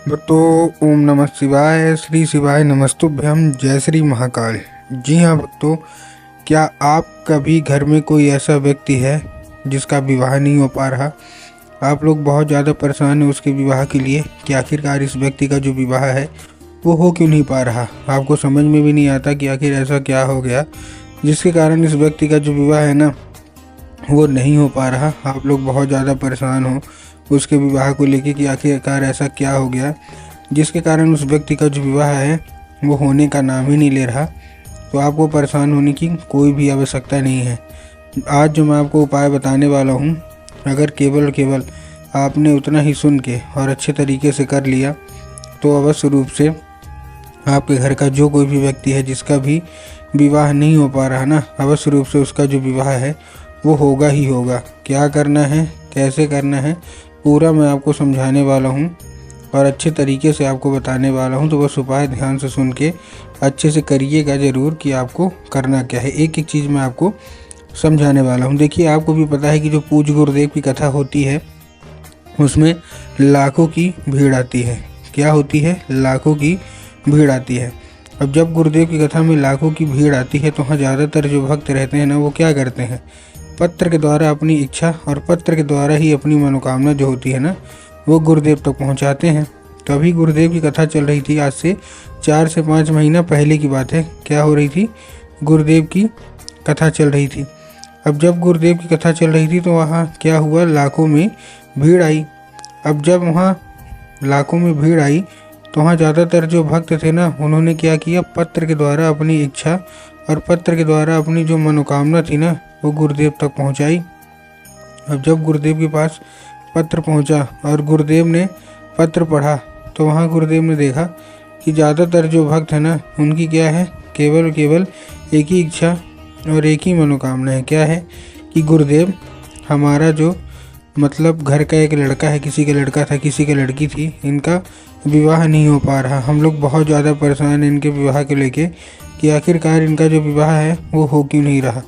भक्तो ओम नमः शिवाय, श्री शिवाय नमस्तुभ्यम, जय श्री महाकाल। जी हाँ भक्तों, क्या आप कभी घर में कोई ऐसा व्यक्ति है जिसका विवाह नहीं हो पा रहा? आप लोग बहुत ज़्यादा परेशान हैं उसके विवाह के लिए कि आखिरकार इस व्यक्ति का जो विवाह है वो हो क्यों नहीं पा रहा। आपको समझ में भी नहीं आता कि आखिर ऐसा क्या हो गया जिसके कारण इस व्यक्ति का जो विवाह है ना वो नहीं हो पा रहा। आप लोग बहुत ज़्यादा परेशान हो उसके विवाह को लेके कि आखिरकार ऐसा क्या हो गया जिसके कारण उस व्यक्ति का जो विवाह है वो होने का नाम ही नहीं ले रहा। तो आपको परेशान होने की कोई भी आवश्यकता नहीं है। आज जो मैं आपको उपाय बताने वाला हूँ, अगर केवल आपने उतना ही सुन के और अच्छे तरीके से कर लिया तो अवश्य रूप से आपके घर का जो कोई भी व्यक्ति है जिसका भी विवाह नहीं हो पा रहा ना, अवश्य रूप से उसका जो विवाह है वो होगा ही होगा। क्या करना है, कैसे करना है, पूरा मैं आपको समझाने वाला हूँ और अच्छे तरीके से आपको बताने वाला हूँ। तो बस उपाय ध्यान से सुन के अच्छे से करिएगा ज़रूर कि आपको करना क्या है। एक एक चीज़ मैं आपको समझाने वाला हूँ। देखिए, आपको भी पता है कि जो पूज्य गुरुदेव की कथा होती है उसमें लाखों की भीड़ आती है। क्या होती है? लाखों की भीड़ आती है। अब जब गुरुदेव की कथा में लाखों की भीड़ आती है तो वहाँ ज़्यादातर जो भक्त रहते हैं ना, वो क्या करते हैं, पत्र के द्वारा अपनी इच्छा और पत्र के द्वारा ही अपनी मनोकामना जो होती है ना वो गुरुदेव तक पहुंचाते हैं। तो अभी गुरुदेव की कथा चल रही थी, आज से 4 से 5 महीना पहले की बात है। क्या हो रही थी? गुरुदेव की कथा चल रही थी। अब जब गुरुदेव की कथा चल रही थी तो वहाँ क्या हुआ, लाखों में भीड़ आई। अब जब वहाँ लाखों में भीड़ आई तो वहाँ ज़्यादातर जो भक्त थे ना, उन्होंने क्या किया, पत्र के द्वारा अपनी इच्छा और पत्र के द्वारा अपनी जो मनोकामना थी ना वो गुरुदेव तक पहुंचाई। अब जब गुरुदेव के पास पत्र पहुंचा और गुरुदेव ने पत्र पढ़ा तो वहाँ गुरुदेव ने देखा कि ज़्यादातर जो भक्त है ना उनकी क्या है, केवल एक ही इच्छा और एक ही मनोकामना है। क्या है कि गुरुदेव, हमारा जो मतलब घर का एक लड़का है, किसी का लड़का था, किसी की लड़की थी, इनका विवाह नहीं हो पा रहा। हम लोग बहुत ज़्यादा परेशान हैं इनके विवाह को लेके कि आखिरकार इनका जो विवाह है वो हो क्यों नहीं रहा।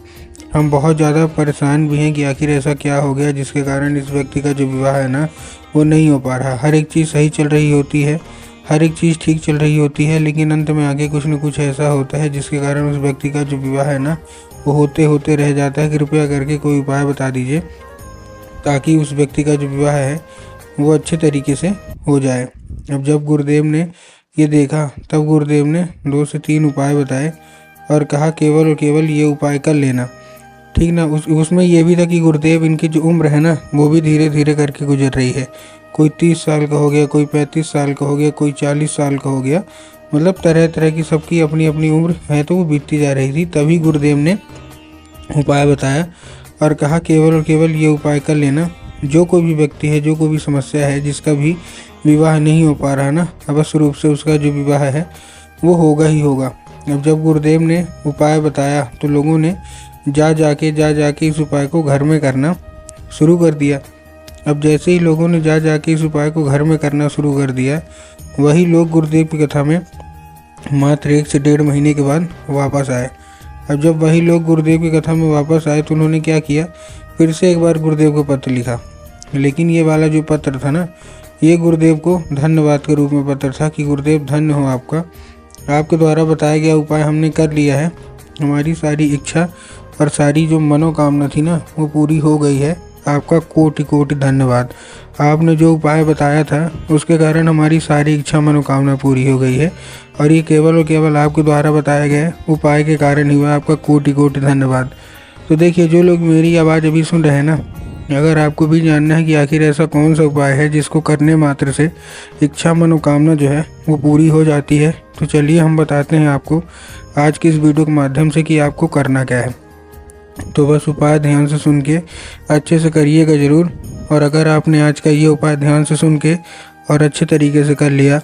हम बहुत ज़्यादा परेशान भी हैं कि आखिर ऐसा क्या हो गया जिसके कारण इस व्यक्ति का जो विवाह है ना वो नहीं हो पा रहा। हर एक चीज़ सही चल रही होती है, हर एक चीज़ ठीक चल रही होती है, लेकिन अंत में आगे कुछ न कुछ ऐसा होता है जिसके कारण उस व्यक्ति का जो विवाह है ना वो होते होते रह जाता है। कृपया करके कोई उपाय बता दीजिए ताकि उस व्यक्ति का जो विवाह है वो अच्छे तरीके से हो जाए। अब जब गुरुदेव ने ये देखा तब गुरुदेव ने 2 से 3 उपाय बताए और कहा केवल और केवल ये उपाय कर लेना, ठीक ना। उसमें ये भी था कि गुरुदेव, इनकी जो उम्र है ना वो भी धीरे धीरे करके गुजर रही है। कोई 30 साल का हो गया, कोई 35 साल का हो गया, कोई 40 साल का हो गया, मतलब तरह तरह की सबकी अपनी अपनी उम्र है तो वो बीतती जा रही थी। तभी गुरुदेव ने उपाय बताया और कहा केवल और केवल ये उपाय कर लेना। जो कोई भी व्यक्ति है, जो कोई भी समस्या है, जिसका भी विवाह नहीं हो पा रहा ना, अवश्य रूप से उसका जो विवाह है वो होगा ही होगा। अब जब गुरुदेव ने उपाय बताया तो लोगों ने जा जाके इस उपाय को घर में करना शुरू कर दिया। अब जैसे ही लोगों ने जा जाके इस उपाय को घर में करना शुरू कर दिया, वही लोग गुरुदेव की कथा में मात्र 1 से 1.5 महीने के बाद वापस आए। अब जब वही लोग गुरुदेव की कथा में वापस आए तो उन्होंने क्या किया, फिर से एक बार गुरुदेव को पत्र लिखा। लेकिन ये वाला जो पत्र था ना, ये गुरुदेव को धन्यवाद के रूप में पत्र था कि गुरुदेव धन्य हो आपका, आपके द्वारा बताया गया उपाय हमने कर लिया है, हमारी सारी इच्छा और सारी जो मनोकामना थी ना वो पूरी हो गई है। आपका कोटि कोटि धन्यवाद। आपने जो उपाय बताया था उसके कारण हमारी सारी इच्छा मनोकामना पूरी हो गई है और ये केवल और केवल आपके द्वारा बताए गए उपाय के कारण ही हुआ। आपका कोटि कोटि धन्यवाद। तो देखिए, जो लोग मेरी आवाज़ अभी सुन रहे हैं ना, अगर आपको भी जानना है कि आखिर ऐसा कौन सा उपाय है जिसको करने मात्र से इच्छा मनोकामना जो है वो पूरी हो जाती है, तो चलिए हम बताते हैं आपको आज की इस वीडियो के माध्यम से कि आपको करना क्या है। तो बस उपाय ध्यान से सुन के अच्छे से करिएगा ज़रूर। और अगर आपने आज का ये उपाय ध्यान से सुन के और अच्छे तरीके से कर लिया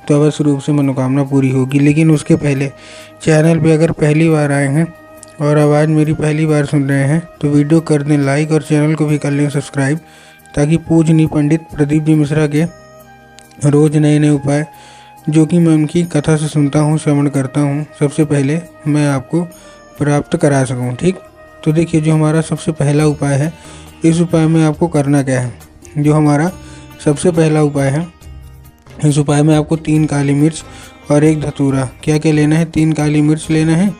तो अवश्य रूप से मनोकामना पूरी होगी। लेकिन उसके पहले चैनल पे अगर पहली बार आए हैं और आवाज़ मेरी पहली बार सुन रहे हैं तो वीडियो कर दें लाइक और चैनल को भी कर लें सब्सक्राइब, ताकि पूजनीय पंडित प्रदीप जी मिश्रा के रोज़ नए नए उपाय जो कि मैं उनकी कथा से सुनता हूँ, श्रवण करता हूँ, सबसे पहले मैं आपको प्राप्त करा सकूँ। ठीक, तो देखिए, जो हमारा सबसे पहला उपाय है, इस उपाय में आपको करना क्या है। जो हमारा सबसे पहला उपाय है इस उपाय में आपको 3 काली मिर्च और 1 धतूरा, क्या क्या लेना है, 3 काली मिर्च लेना है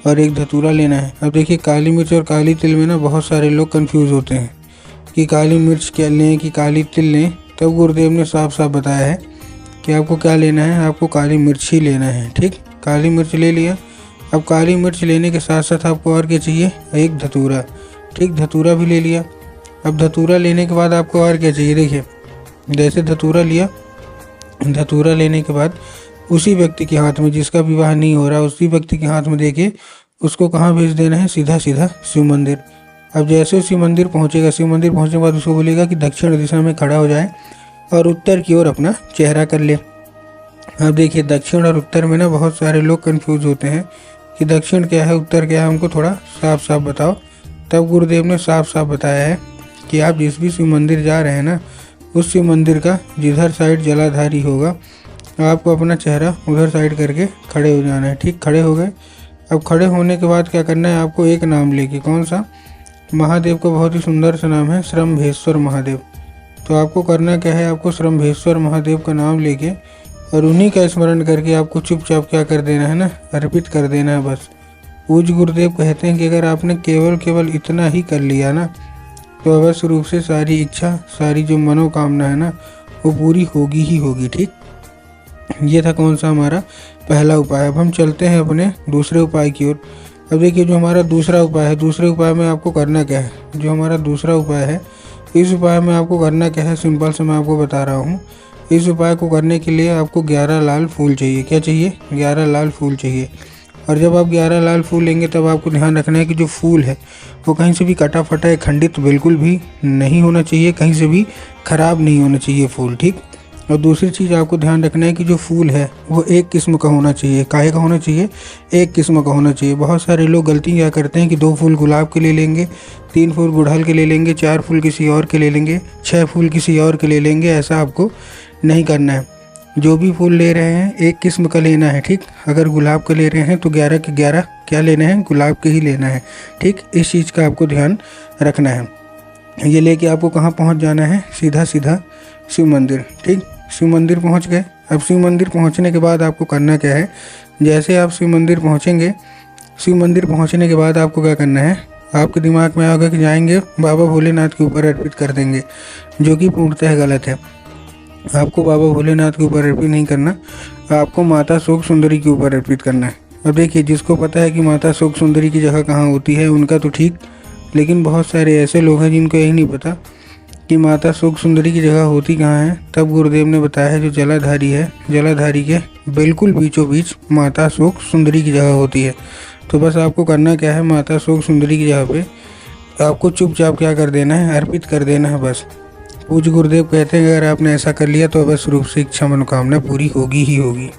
और 1 धतूरा लेना है। अब देखिए काली मिर्च और काली तिल में ना बहुत सारे लोग कंफ्यूज होते हैं कि काली मिर्च क्या लें कि काली तिल लें। तब गुरुदेव ने साफ साफ बताया है कि आपको क्या लेना है, आपको काली मिर्च ही लेना है। ठीक, काली मिर्च ले लिया। अब काली मिर्च लेने के साथ साथ आपको और क्या चाहिए, 1 धतूरा। ठीक, धतूरा भी ले लिया। अब धतूरा लेने के बाद आपको और क्या चाहिए, देखिए जैसे धतूरा लिया, धतूरा लेने के बाद उसी व्यक्ति के हाथ में जिसका विवाह नहीं हो रहा, उसी व्यक्ति के हाथ में देके उसको कहाँ भेज देना है, सीधा सीधा शिव मंदिर। अब जैसे शिव मंदिर पहुँचेगा, शिव मंदिर पहुँचने के बाद उसको बोलेगा कि दक्षिण दिशा में खड़ा हो जाए और उत्तर की ओर अपना चेहरा कर ले। अब देखिए दक्षिण और उत्तर में ना बहुत सारे लोग कंफ्यूज होते हैं कि दक्षिण क्या है, उत्तर क्या है, हमको थोड़ा साफ साफ बताओ। तब गुरुदेव ने साफ साफ बताया है कि आप जिस भी शिव मंदिर जा रहे हैं ना, उस शिव मंदिर का जिधर साइड जलाधारी होगा आपको अपना चेहरा उधर साइड करके खड़े हो जाना है। ठीक, खड़े हो गए। अब खड़े होने के बाद क्या करना है, आपको एक नाम लेके, कौन सा, महादेव का बहुत ही सुंदर सा नाम है श्रम्भेश्वर महादेव। तो आपको करना क्या है, आपको श्रम्भेश्वर महादेव का नाम लेके और उन्हीं का स्मरण करके आपको चुपचाप क्या कर देना है ना, अर्पित कर देना है बस। पूज्य गुरुदेव कहते हैं कि अगर आपने केवल इतना ही कर लिया ना, तो अवश्य रूप से सारी इच्छा, सारी जो मनोकामना है ना, वो पूरी होगी ही होगी। ठीक, ये था कौन सा, हमारा पहला उपाय। अब हम चलते हैं अपने दूसरे उपाय की ओर। अब देखिए जो हमारा दूसरा उपाय है, दूसरे उपाय में आपको करना क्या है, जो हमारा दूसरा उपाय है, इस उपाय में आपको करना क्या है, सिंपल से मैं आपको बता रहा हूँ। इस उपाय को करने के लिए आपको 11 लाल फूल चाहिए। क्या चाहिए, 11 लाल फूल चाहिए। और जब आप 11 लाल फूल लेंगे तब आपको ध्यान रखना है कि जो फूल है वो कहीं से भी कटा फटा या खंडित बिल्कुल भी नहीं होना चाहिए, कहीं से भी खराब नहीं होना चाहिए फूल। ठीक, और दूसरी चीज़ आपको ध्यान रखना है कि जो फूल है वो एक किस्म का होना चाहिए। काहे का होना चाहिए, एक किस्म का होना चाहिए। बहुत सारे लोग गलती क्या करते हैं कि 2 फूल गुलाब के ले लेंगे, 3 फूल गुड़हल के ले लेंगे, 4 फूल किसी और के ले लेंगे, 6 फूल किसी और के ले लेंगे। ऐसा आपको नहीं करना है। जो भी फूल ले रहे हैं एक किस्म का लेना है। ठीक, अगर गुलाब का ले रहे हैं तो 11 के 11 क्या लेना है, गुलाब के ही लेना है। ठीक, इस चीज़ का आपको ध्यान रखना है। ये लेके आपको कहाँ पहुँच जाना है, सीधा सीधा शिव मंदिर। ठीक, शिव मंदिर पहुँच गए। अब शिव मंदिर पहुँचने के बाद आपको करना क्या है, जैसे आप शिव मंदिर पहुँचेंगे, शिव मंदिर पहुँचने के बाद आपको क्या करना है, आपके दिमाग में आएगा कि जाएंगे बाबा भोलेनाथ के ऊपर अर्पित कर देंगे, जो कि पूर्णतः गलत है। आपको बाबा भोलेनाथ के ऊपर अर्पित नहीं करना, आपको माता शोक सुंदरी के ऊपर अर्पित करना है। अब देखिए जिसको पता है कि माता शोक सुंदरी की जगह कहाँ होती है उनका तो ठीक, लेकिन बहुत सारे ऐसे लोग हैं जिनको यही नहीं पता कि माता शोक सुंदरी की जगह होती कहाँ है। तब गुरुदेव ने बताया है जो जलाधारी है, जलाधारी के बिल्कुल बीचों बीच माता शोक सुंदरी की जगह होती है। तो बस आपको करना क्या है, माता शोक सुंदरी की जगह पे आपको चुपचाप क्या कर देना है, अर्पित कर देना है बस। पूज्य गुरुदेव कहते हैं अगर आपने ऐसा कर लिया तो अवश्य रूप से इच्छा मनोकामना पूरी होगी ही होगी।